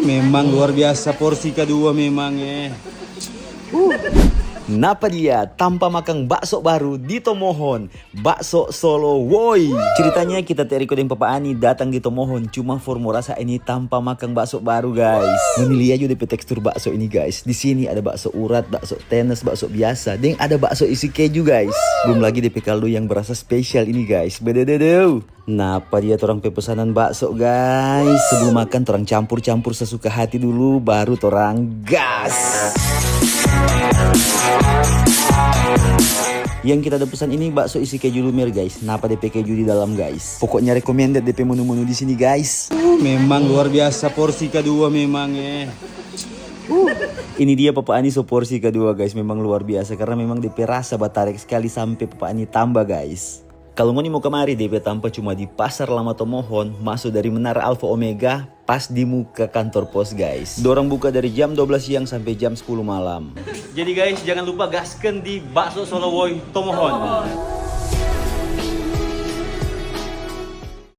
Memang luar biasa porsi kedua memang Napa dia tanpa makan bakso baru di Tomohon, bakso Solo woi. Ceritanya kita teriko dengan Papa Ani datang di Tomohon cuma for mau rasa ini tanpa makan bakso baru guys. Memilih aja DP tekstur bakso ini guys. Di sini ada bakso urat, bakso tenes, bakso biasa, dan ada bakso isi keju guys. Belum lagi DP kaldu yang berasa spesial ini guys. Bedededeu. Napa dia torang pesanan bakso guys. Sebelum makan torang campur-campur sesuka hati dulu baru torang gas. Yang kita ada pesan ini bakso isi keju lumer guys. Napa DP keju di dalam guys. Pokoknya recommended DP menu-menu di sini guys. Memang luar biasa porsi kedua memang Ini dia Papa Ani so porsi kedua guys. Memang luar biasa karena memang DP rasa batarik sekali sampai Papa Ani tambah guys. Kalau ngoni mau kemari DP tanpa cuma di Pasar Lama Tomohon, masuk dari Menara Alfa Omega, pas di muka kantor pos guys. Dorang buka dari jam 12 siang sampai jam 10 malam. Jadi guys jangan lupa gasken di bakso Solo Woi Tomohon.